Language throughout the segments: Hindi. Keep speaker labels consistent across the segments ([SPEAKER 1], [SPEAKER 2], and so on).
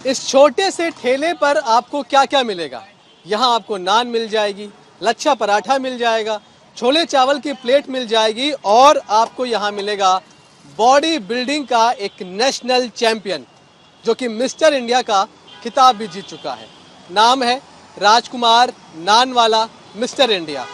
[SPEAKER 1] इस छोटे से ठेले पर आपको क्या क्या मिलेगा? यहाँ आपको नान मिल जाएगी, लच्छा पराठा मिल जाएगा, छोले चावल की प्लेट मिल जाएगी और आपको यहाँ मिलेगा बॉडी बिल्डिंग का एक नेशनल चैंपियन जो कि मिस्टर इंडिया का खिताब भी जीत चुका है। नाम है राजकुमार नानवाला मिस्टर इंडिया।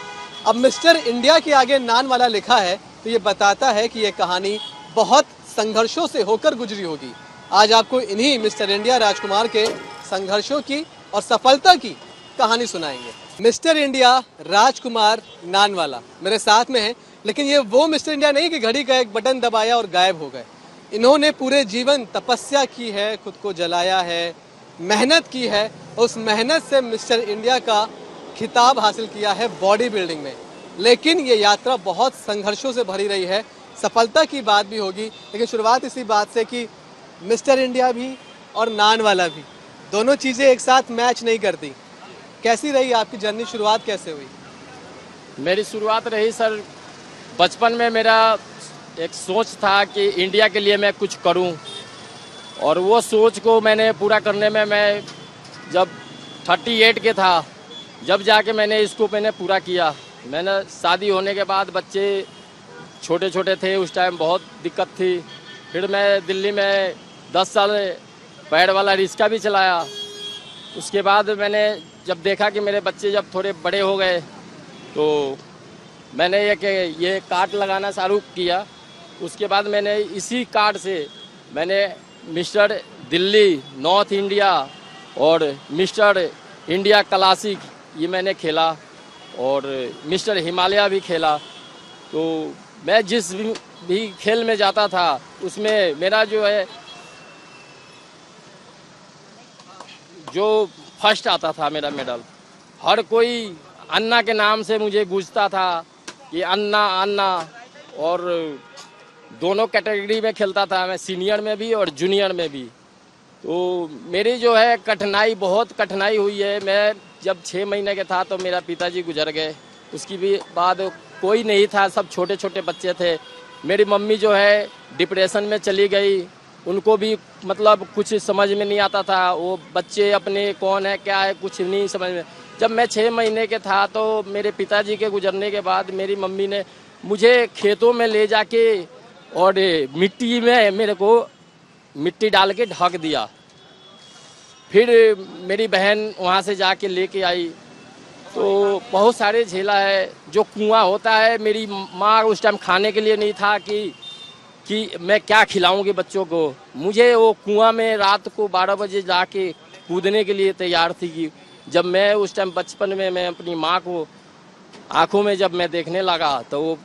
[SPEAKER 1] अब मिस्टर इंडिया के आगे नानवाला लिखा है तो ये बताता है कि ये कहानी बहुत संघर्षों से होकर गुजरी होगी। आज आपको इन्हीं मिस्टर इंडिया राजकुमार के संघर्षों की और सफलता की कहानी सुनाएंगे। मिस्टर इंडिया राजकुमार नानवाला मेरे साथ में है, लेकिन ये वो मिस्टर इंडिया नहीं कि घड़ी का एक बटन दबाया और गायब हो गए। इन्होंने पूरे जीवन तपस्या की है, खुद को जलाया है, मेहनत की है, उस मेहनत से मिस्टर इंडिया का खिताब हासिल किया है बॉडी बिल्डिंग में। लेकिन ये यात्रा बहुत संघर्षों से भरी रही है। सफलता की बात भी होगी, लेकिन शुरुआत इसी बात से कि मिस्टर इंडिया भी और नानवाला भी दोनों चीज़ें एक साथ मैच नहीं करती। कैसी रही आपकी जर्नी, शुरुआत कैसे हुई?
[SPEAKER 2] मेरी शुरुआत रही सर, बचपन में मेरा एक सोच था कि इंडिया के लिए मैं कुछ करूं, और वो सोच को मैंने पूरा करने में मैं जब 38 के था, जब जाके मैंने पूरा किया। मैंने शादी होने के बाद बच्चे छोटे छोटे थे, उस टाइम बहुत दिक्कत थी। फिर मैं दिल्ली में 10 साल पैड वाला रिक्शा भी चलाया। उसके बाद मैंने जब देखा कि मेरे बच्चे जब थोड़े बड़े हो गए तो मैंने ये कार्ड लगाना चालू किया। उसके बाद मैंने इसी कार्ड से मैंने मिस्टर दिल्ली, नॉर्थ इंडिया और मिस्टर इंडिया क्लासिक ये मैंने खेला, और मिस्टर हिमालय भी खेला। तो मैं जिस भी खेल में जाता था उसमें मेरा जो फर्स्ट आता था मेरा मेडल। हर कोई अन्ना के नाम से मुझे गूंजता था, ये अन्ना अन्ना। और दोनों कैटेगरी में खेलता था मैं, सीनियर में भी और जूनियर में भी। तो मेरी बहुत कठिनाई हुई है। मैं जब 6 महीने के था तो मेरा पिताजी गुजर गए। उसकी भी बाद कोई नहीं था, सब छोटे छोटे बच्चे थे। मेरी मम्मी डिप्रेशन में चली गई। उनको भी मतलब कुछ समझ में नहीं आता था, वो बच्चे अपने कौन है क्या है कुछ नहीं समझ में। जब मैं 6 महीने के था तो मेरे पिताजी के गुजरने के बाद मेरी मम्मी ने मुझे खेतों में ले जाके और मिट्टी में मेरे को मिट्टी डाल के ढक दिया। फिर मेरी बहन वहाँ से जाके लेके आई। तो बहुत सारे झेला है। जो कुआं होता है, मेरी माँ उस टाइम खाने के लिए नहीं था कि मैं क्या खिलाऊंगी बच्चों को। मुझे वो कुआं में रात को 12 बजे जाके कूदने के लिए तैयार थी। कि जब मैं उस टाइम बचपन में मैं अपनी माँ को आंखों में जब मैं देखने लगा तो वो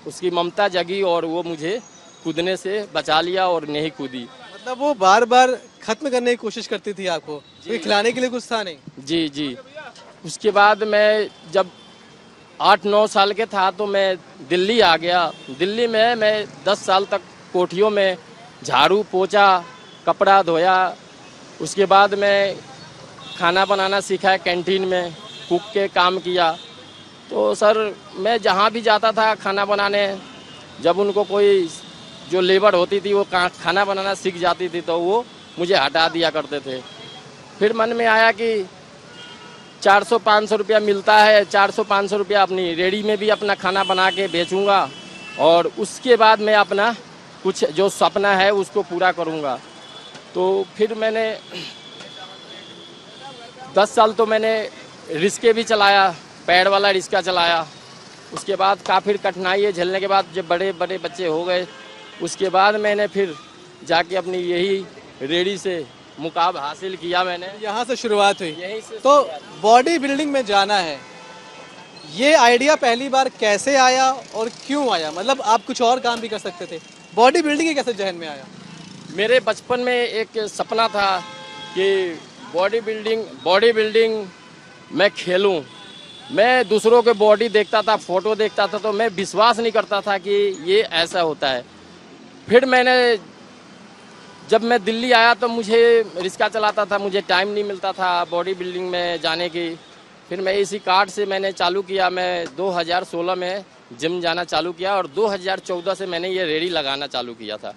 [SPEAKER 2] उसकी ममता जगी और वो मुझे कूदने से बचा लिया और नहीं कूदी।
[SPEAKER 1] मतलब वो बार बार खत्म करने की कोशिश करती थी आपको, कोई खिलाने के लिए कुछ था नहीं?
[SPEAKER 2] जी जी। उसके बाद मैं जब 8-9 साल के था तो मैं दिल्ली आ गया। दिल्ली में मैं 10 साल तक कोठियों में झाड़ू पोछा, कपड़ा धोया। उसके बाद मैं खाना बनाना सीखा, कैंटीन में कुक के काम किया। तो सर मैं जहाँ भी जाता था खाना बनाने, जब उनको कोई जो लेबर होती थी वो खाना बनाना सीख जाती थी तो वो मुझे हटा दिया करते थे। फिर मन में आया कि 400-500 रुपया मिलता है, 400-500 रुपया अपनी रेडी में भी अपना खाना बना के बेचूंगा, और उसके बाद मैं अपना कुछ जो सपना है उसको पूरा करूंगा। तो फिर मैंने 10 साल तो मैंने रिक्शे भी चलाया, पैड वाला रिक्शा चलाया। उसके बाद काफ़ी कठिनाई झेलने के बाद जब बड़े बड़े बच्चे हो गए, उसके बाद मैंने फिर जाके अपनी यही रेडी से मुकाम हासिल किया। मैंने
[SPEAKER 1] यहाँ से शुरुआत हुई।
[SPEAKER 2] यहीं से
[SPEAKER 1] तो बॉडी बिल्डिंग में जाना है, ये आइडिया पहली बार कैसे आया और क्यों आया? मतलब आप कुछ और काम भी कर सकते थे, बॉडी बिल्डिंग ही कैसे जहन में आया?
[SPEAKER 2] मेरे बचपन में एक सपना था कि बॉडी बिल्डिंग मैं खेलूं। मैं दूसरों के बॉडी देखता था, फोटो देखता था, तो मैं विश्वास नहीं करता था कि ये ऐसा होता है। फिर जब मैं दिल्ली आया तो मुझे रिक्शा चलाता था, मुझे टाइम नहीं मिलता था बॉडी बिल्डिंग में जाने की। फिर मैं इसी कार्ड से मैंने चालू किया। मैं 2016 में जिम जाना चालू किया और 2014 से मैंने ये रेडी लगाना चालू किया था।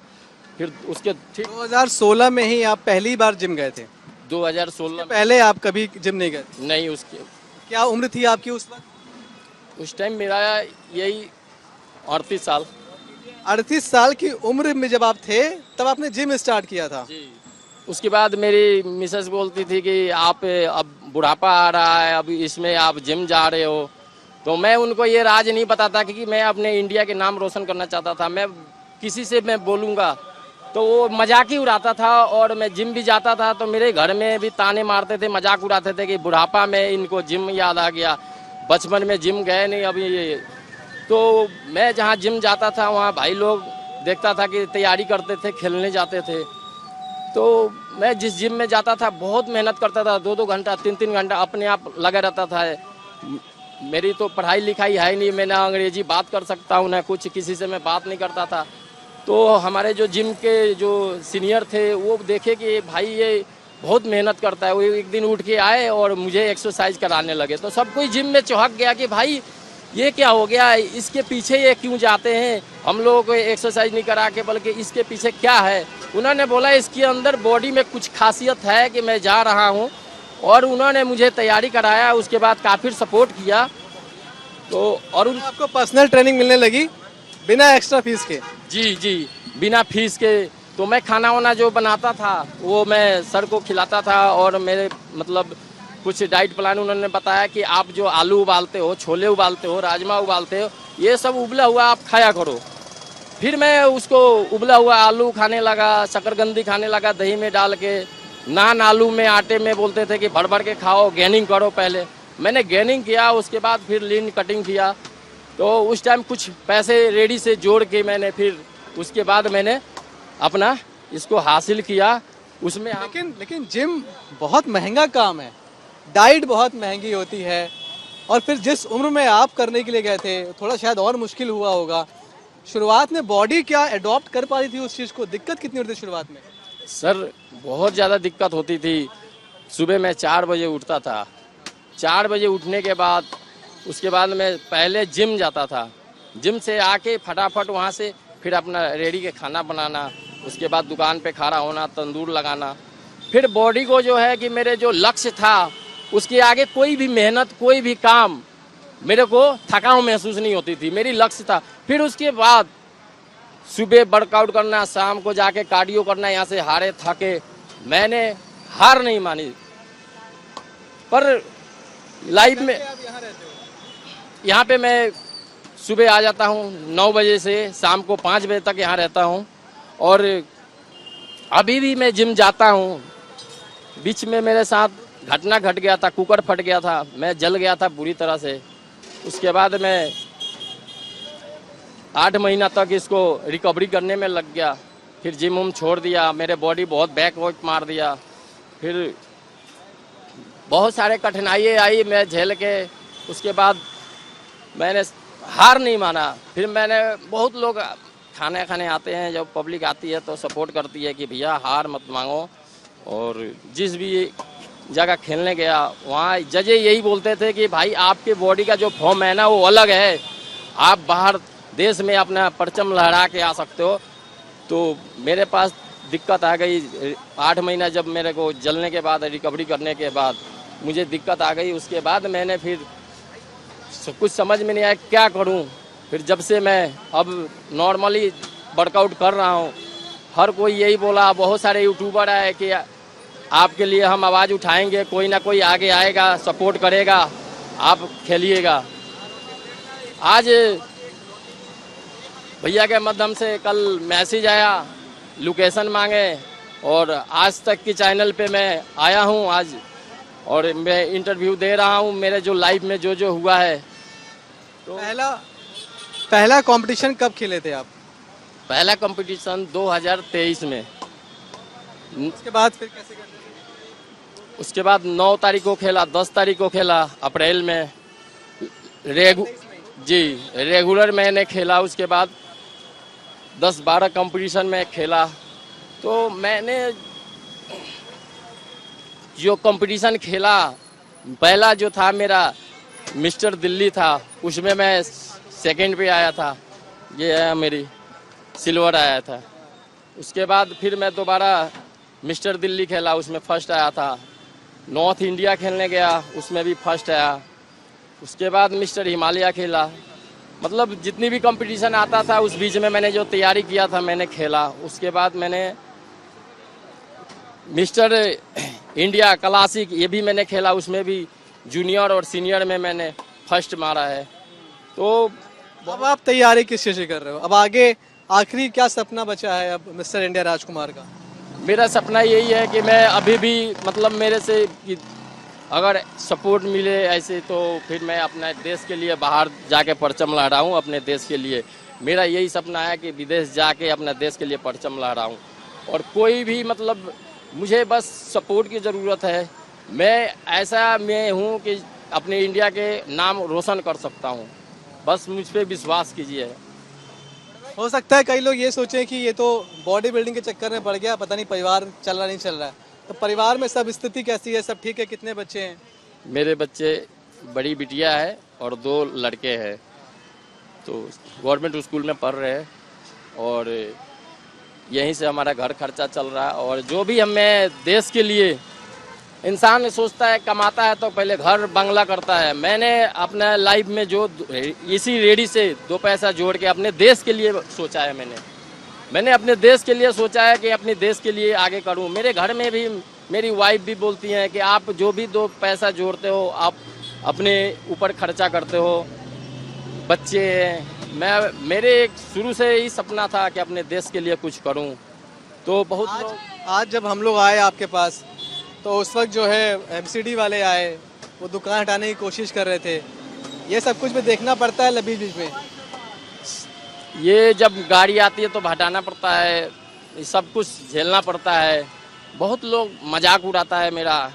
[SPEAKER 2] फिर उसके
[SPEAKER 1] 2016 में ही आप पहली बार जिम गए थे?
[SPEAKER 2] 2016
[SPEAKER 1] पहले आप कभी जिम नहीं गए?
[SPEAKER 2] नहीं, उसके
[SPEAKER 1] क्या उम्र थी आपकी उस वक्त?
[SPEAKER 2] उस टाइम मेरा यही 38 साल।
[SPEAKER 1] 38 साल की उम्र में जब आप थे तब आपने जिम स्टार्ट किया था।
[SPEAKER 2] जी। उसके बाद मेरी मिसेस बोलती थी कि आप अब बुढ़ापा आ रहा है, अब इसमें आप जिम जा रहे हो। तो मैं उनको ये राज नहीं बताता कि मैं अपने इंडिया के नाम रोशन करना चाहता था। मैं किसी से मैं बोलूँगा तो वो मजाक ही उड़ाता था, और मैं जिम भी जाता था तो मेरे घर में भी ताने मारते थे, मजाक उड़ाते थे कि बुढ़ापा में इनको जिम याद आ गया, बचपन में जिम गए नहीं अभी ये। तो मैं जहाँ जिम जाता था वहाँ भाई लोग देखता था कि तैयारी करते थे, खेलने जाते थे। तो मैं जिस जिम में जाता था बहुत मेहनत करता था, 2-2 घंटा 3-3 घंटा अपने आप लगा रहता था। मेरी तो पढ़ाई लिखाई है ही नहीं, मैं ना अंग्रेजी बात कर सकता हूँ ना कुछ, किसी से मैं बात नहीं करता था। तो हमारे जो जिम के जो सीनियर थे वो देखे कि भाई ये बहुत मेहनत करता है, वो एक दिन उठ के आए और मुझे एक्सरसाइज कराने लगे। तो सब कोई जिम में चौंक गया कि भाई ये क्या हो गया, इसके पीछे ये क्यों जाते हैं, हम लोगों को एक्सरसाइज नहीं करा के, बल्कि इसके पीछे क्या है। उन्होंने बोला इसके अंदर बॉडी में कुछ खासियत है कि मैं जा रहा हूँ, और उन्होंने मुझे तैयारी कराया, उसके बाद काफ़ी सपोर्ट किया। तो और
[SPEAKER 1] आपको पर्सनल ट्रेनिंग मिलने लगी बिना एक्स्ट्रा फीस के?
[SPEAKER 2] जी जी, बिना फीस के। तो मैं खाना वाना जो बनाता था वो मैं सर को खिलाता था, और मेरे मतलब कुछ डाइट प्लान उन्होंने बताया कि आप जो आलू उबालते हो, छोले उबालते हो, राजमा उबालते हो, ये सब उबला हुआ आप खाया करो। फिर मैं उसको उबला हुआ आलू खाने लगा, शकरकंदी खाने लगा दही में डाल के, नान आलू में आटे में बोलते थे कि भर भर के खाओ, गेनिंग करो। पहले मैंने गेनिंग किया, उसके बाद फिर लीन कटिंग किया। तो उस टाइम कुछ पैसे रेडी से जोड़ के मैंने फिर उसके बाद मैंने अपना इसको हासिल किया। उसमें
[SPEAKER 1] लेकिन जिम बहुत महंगा काम है, डाइट बहुत महंगी होती है, और फिर जिस उम्र में आप करने के लिए गए थे थोड़ा शायद और मुश्किल हुआ होगा। शुरुआत में बॉडी क्या अडॉप्ट कर पा रही थी उस चीज़ को? दिक्कत कितनी होती थी शुरुआत में?
[SPEAKER 2] सर बहुत ज़्यादा दिक्कत होती थी। सुबह मैं 4 बजे उठता था। 4 बजे उठने के बाद उसके बाद मैं पहले जिम जाता था। जिम से आके फटाफट वहाँ से फिर अपना रेडी के खाना बनाना, उसके बाद दुकान पे खड़ा होना, तंदूर लगाना। फिर बॉडी को जो है कि मेरे जो लक्ष्य था उसके आगे कोई भी मेहनत, कोई भी काम मेरे को थकान महसूस नहीं होती थी, मेरी लक्ष्य था। फिर उसके बाद सुबह वर्कआउट करना, शाम को जाके कार्डियो करना, यहाँ से हारे थके मैंने हार नहीं मानी। पर लाइफ में यहाँ पे मैं सुबह आ जाता हूँ 9 बजे से शाम को 5 बजे तक यहाँ रहता हूँ, और अभी भी मैं जिम जाता हूँ। बीच में मेरे साथ घटना घट गया था, कुकर फट गया था, मैं जल गया था बुरी तरह से। उसके बाद मैं 8 महीना तक इसको रिकवरी करने में लग गया। फिर जिम उम छोड़ दिया, मेरे बॉडी बहुत बैकवर्ड मार दिया। फिर बहुत सारे कठिनाई आई, मैं झेल के उसके बाद मैंने हार नहीं माना। फिर मैंने बहुत लोग खाने आते हैं, जब पब्लिक आती है तो सपोर्ट करती है कि भैया हार मत मांगो। और जिस भी जगह खेलने गया वहाँ जजे यही बोलते थे कि भाई आपके बॉडी का जो फॉर्म है ना वो अलग है, आप बाहर देश में अपना परचम लहरा के आ सकते हो। तो मेरे पास दिक्कत आ गई 8 महीना जब मेरे को जलने के बाद, रिकवरी करने के बाद मुझे दिक्कत आ गई। उसके बाद मैंने फिर कुछ समझ में नहीं आया क्या करूं। फिर जब से मैं अब नॉर्मली वर्कआउट कर रहा हूं, हर कोई यही बोला, बहुत सारे यूट्यूबर आए कि आपके लिए हम आवाज़ उठाएंगे, कोई ना कोई आगे आएगा, सपोर्ट करेगा, आप खेलिएगा। आज भैया के माध्यम से कल मैसेज आया, लोकेशन मांगे, और आज तक की चैनल पे मैं आया हूं आज, और मैं इंटरव्यू दे रहा हूं मेरे जो लाइफ में जो जो हुआ है। तो
[SPEAKER 1] पहला कंपटीशन कब खेले थे आप?
[SPEAKER 2] पहला कंपटीशन 2023 में।
[SPEAKER 1] उसके बाद फिर कैसे करते?
[SPEAKER 2] उसके बाद 9 तारीख को खेला, 10 तारीख को खेला अप्रैल में। रेगुलर मैंने खेला। उसके बाद 10-12 कंपटीशन में खेला। तो मैंने जो कंपटीशन खेला, पहला जो था मेरा मिस्टर दिल्ली था, उसमें मैं सेकंड पे आया था। ये है मेरी सिल्वर आया था। उसके बाद फिर मैं दोबारा मिस्टर दिल्ली खेला, उसमें फर्स्ट आया था। नॉर्थ इंडिया खेलने गया, उसमें भी फर्स्ट आया। उसके बाद मिस्टर हिमालय खेला। मतलब जितनी भी कंपटीशन आता था उस बीच में मैंने जो तैयारी किया था मैंने खेला। उसके बाद मैंने मिस्टर इंडिया क्लासिक ये भी मैंने खेला, उसमें भी जूनियर और सीनियर में मैंने फर्स्ट मारा है। तो
[SPEAKER 1] अब आप तैयारी किस चीज़ से कर रहे हो? अब आगे आखिरी क्या सपना बचा है अब मिस्टर इंडिया राजकुमार का?
[SPEAKER 2] मेरा सपना यही है कि मैं अभी भी मतलब मेरे से कि अगर सपोर्ट मिले ऐसे तो फिर मैं अपने देश के लिए बाहर जाके परचम लहराऊं अपने देश के लिए। मेरा यही सपना है कि विदेश जाके अपने देश के लिए परचम लहराऊं। और कोई भी मतलब मुझे बस सपोर्ट की ज़रूरत है। मैं हूं कि अपने इंडिया के नाम रोशन कर सकता हूं। बस मुझ पे विश्वास कीजिए।
[SPEAKER 1] हो सकता है कई लोग ये सोचें कि ये तो बॉडी बिल्डिंग के चक्कर में पड़ गया, पता नहीं परिवार चल रहा नहीं चल रहा है। तो परिवार में सब स्थिति कैसी है? सब ठीक है? कितने बच्चे हैं?
[SPEAKER 2] मेरे बच्चे बड़ी बिटिया है और 2 लड़के हैं। तो गवर्नमेंट स्कूल में पढ़ रहे हैं और यहीं से हमारा घर खर्चा चल रहा है। और जो भी हमें देश के लिए इंसान सोचता है कमाता है तो पहले घर बंगला करता है। मैंने अपने लाइफ में जो इसी रेडी से 2 पैसा जोड़ के अपने देश के लिए सोचा है। मैंने अपने देश के लिए सोचा है कि अपने देश के लिए आगे करूं। मेरे घर में भी मेरी वाइफ भी बोलती हैं कि आप जो भी 2 पैसा जोड़ते हो आप अपने ऊपर खर्चा करते हो। बच्चे हैं, मेरे शुरू से ही सपना था कि अपने देश के लिए कुछ करूं। तो बहुत लोग
[SPEAKER 1] आज जब हम लोग आए आपके पास तो उस वक्त जो है एमसीडी वाले आए, वो दुकान हटाने की कोशिश कर रहे थे। ये सब कुछ भी देखना पड़ता है बीच बीच में।
[SPEAKER 2] ये जब गाड़ी आती है तो हटाना पड़ता है, ये सब कुछ झेलना पड़ता है। बहुत लोग मजाक उड़ाता है मेरा,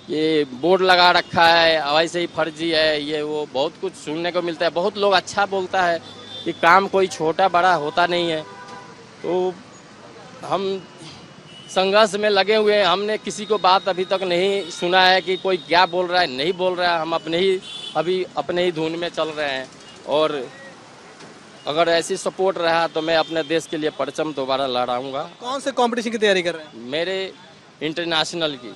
[SPEAKER 2] ये बोर्ड लगा रखा है वैसे ही फर्जी है, ये वो बहुत कुछ सुनने को मिलता है। बहुत लोग अच्छा बोलता है कि काम कोई छोटा बड़ा होता नहीं है। तो हम संघर्ष में लगे हुए हैं। हमने किसी को बात अभी तक नहीं सुना है कि कोई क्या बोल रहा है नहीं बोल रहा है। हम अपने ही धुन में चल रहे हैं। और अगर ऐसी सपोर्ट रहा तो मैं अपने देश के लिए परचम दोबारा लहराऊंगा।
[SPEAKER 1] कौन से कंपटीशन की तैयारी कर रहे हैं?
[SPEAKER 2] मेरे इंटरनेशनल की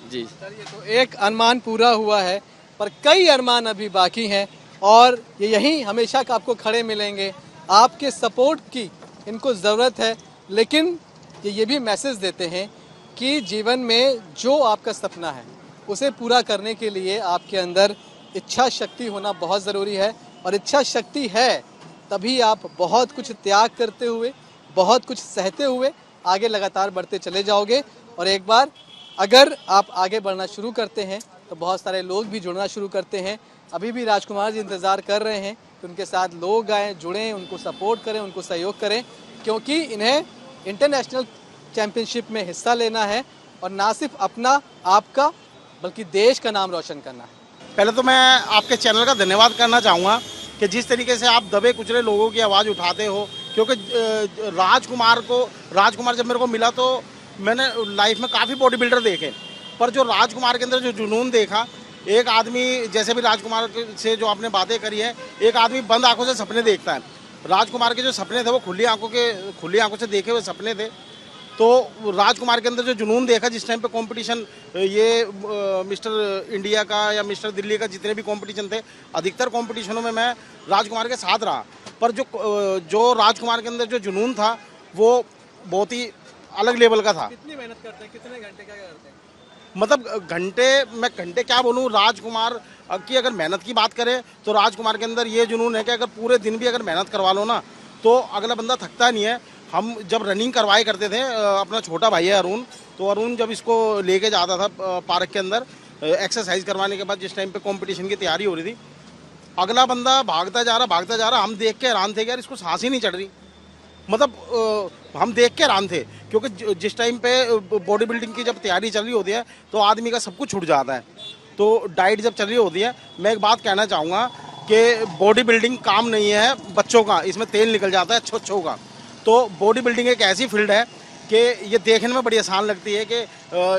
[SPEAKER 2] जी।
[SPEAKER 1] चलिए, तो एक अरमान पूरा हुआ है पर कई अरमान अभी बाकी हैं और ये यहीं हमेशा का आपको खड़े मिलेंगे। आपके सपोर्ट की इनको ज़रूरत है, लेकिन ये भी मैसेज देते हैं कि जीवन में जो आपका सपना है उसे पूरा करने के लिए आपके अंदर इच्छा शक्ति होना बहुत ज़रूरी है। और इच्छा शक्ति है तभी आप बहुत कुछ त्याग करते हुए, बहुत कुछ सहते हुए आगे लगातार बढ़ते चले जाओगे। और एक बार अगर आप आगे बढ़ना शुरू करते हैं तो बहुत सारे लोग भी जुड़ना शुरू करते हैं। अभी भी राजकुमार जी इंतज़ार कर रहे हैं कि उनके साथ लोग आएँ, जुड़ें, उनको सपोर्ट करें, उनको सहयोग करें, क्योंकि इन्हें इंटरनेशनल चैम्पियनशिप में हिस्सा लेना है और ना सिर्फ अपना आपका बल्कि देश का नाम रोशन करना है।
[SPEAKER 3] पहले तो मैं आपके चैनल का धन्यवाद करना चाहूँगा कि जिस तरीके से आप दबे कुचले लोगों की आवाज़ उठाते हो। क्योंकि राजकुमार जब मेरे को मिला तो मैंने लाइफ में काफ़ी बॉडी बिल्डर देखे, पर जो राजकुमार के अंदर जो जुनून देखा, एक आदमी जैसे भी राजकुमार से जो आपने बातें करी है, एक आदमी बंद आंखों से सपने देखता है। राजकुमार के जो सपने थे वो खुली आंखों से देखे हुए सपने थे। तो राजकुमार के अंदर जो जुनून देखा, जिस टाइम पे कंपटीशन ये मिस्टर इंडिया का या मिस्टर दिल्ली का जितने भी कंपटीशन थे, अधिकतर कंपटीशनों में मैं राजकुमार के साथ रहा। पर जो राजकुमार के अंदर जो जुनून था वो बहुत ही अलग लेवल का था।
[SPEAKER 1] कितनी मेहनत करते हैं, कितने घंटे क्या करते हैं?
[SPEAKER 3] मतलब घंटे क्या बोलूँ, राजकुमार की अगर मेहनत की बात करें तो राजकुमार के अंदर ये जुनून है कि अगर पूरे दिन भी अगर मेहनत करवा लो ना तो अगला बंदा थकता नहीं है। हम जब रनिंग करवाए करते थे, अपना छोटा भाई है अरुण, तो अरुण जब इसको लेके जाता था पार्क के अंदर एक्सरसाइज करवाने के बाद, जिस टाइम पे कंपटीशन की तैयारी हो रही थी, अगला बंदा भागता जा रहा, हम देख के हैरान थे कि यार इसको सांस ही नहीं चढ़ रही। मतलब हम देख के हैरान थे, क्योंकि जिस टाइम पे बॉडी बिल्डिंग की जब तैयारी चल रही होती है तो आदमी का सब कुछ छूट जाता है। तो डाइट जब चल रही होती है, मैं एक बात कहना चाहूँगा कि बॉडी बिल्डिंग काम नहीं है बच्चों का, इसमें तेल निकल जाता है अच्छों का। तो बॉडी बिल्डिंग एक ऐसी फील्ड है कि ये देखने में बड़ी आसान लगती है कि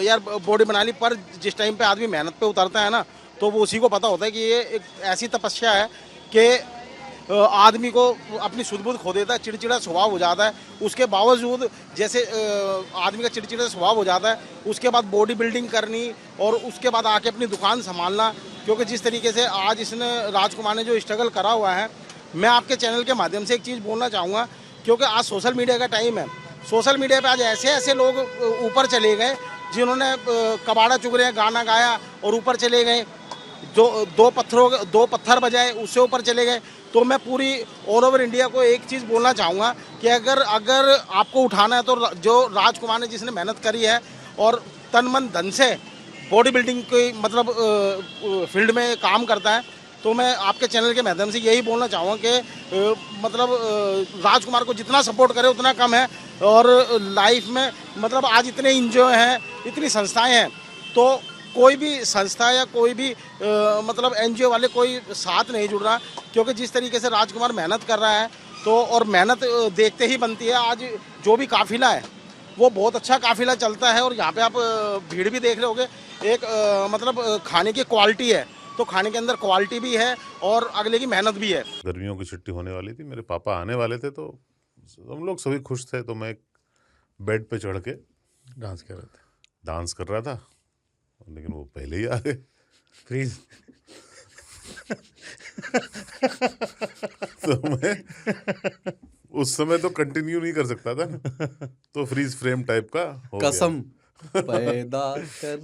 [SPEAKER 3] यार बॉडी बना ली, पर जिस टाइम पे आदमी मेहनत पे उतरता है ना तो वो उसी को पता होता है कि ये एक ऐसी तपस्या है कि आदमी को अपनी सुध बुध खो देता है, चिड़चिड़ा स्वभाव हो जाता है। उसके बावजूद जैसे आदमी का चिड़चिड़ा स्वभाव हो जाता है, उसके बाद बॉडी बिल्डिंग करनी और उसके बाद आके अपनी दुकान संभालना, क्योंकि जिस तरीके से आज इसने राजकुमार ने जो स्ट्रगल करा हुआ है, मैं आपके चैनल के माध्यम से एक चीज़ बोलना चाहूँगा, क्योंकि आज सोशल मीडिया का टाइम है। सोशल मीडिया पे आज ऐसे ऐसे लोग ऊपर चले गए जिन्होंने कबाड़ा चुग रहे हैं, गाना गाया और ऊपर चले गए, जो दो पत्थर बजाए उससे ऊपर चले गए। तो मैं पूरी ऑल ओवर इंडिया को एक चीज़ बोलना चाहूँगा कि अगर आपको उठाना है तो जो राजकुमार ने जिसने मेहनत करी है और तन मन धन से बॉडी बिल्डिंग की मतलब फील्ड में काम करता है, तो मैं आपके चैनल के माध्यम से यही बोलना चाहूँगा कि मतलब राजकुमार को जितना सपोर्ट करे उतना कम है। और लाइफ में मतलब आज इतने एनजीओ हैं, इतनी संस्थाएं हैं, तो कोई भी संस्था या कोई भी मतलब एनजीओ वाले कोई साथ नहीं जुड़ रहा, क्योंकि जिस तरीके से राजकुमार मेहनत कर रहा है तो और मेहनत देखते ही बनती है। आज जो भी काफिला है वो बहुत अच्छा काफिला चलता है और यहाँ पे आप भीड़ भी देख रहे होगे। एक मतलब खाने की क्वालिटी है, तो खाने के अंदर क्वालिटी भी है और अगले की मेहनत भी है।
[SPEAKER 4] गर्मियों की छुट्टी होने वाली थी, मेरे पापा आने वाले थे, तो हम लोग सभी खुश थे। तो मैं एक बेड पे चढ़ के डांस कर रहा था, लेकिन वो पहले ही आ गए।
[SPEAKER 5] फ्रीज।
[SPEAKER 4] तो मैं उस समय तो कंटिन्यू नहीं कर सकता था ना, तो फ्रीज फ्रेम टाइप का हो गया।
[SPEAKER 1] कसम पैदा कर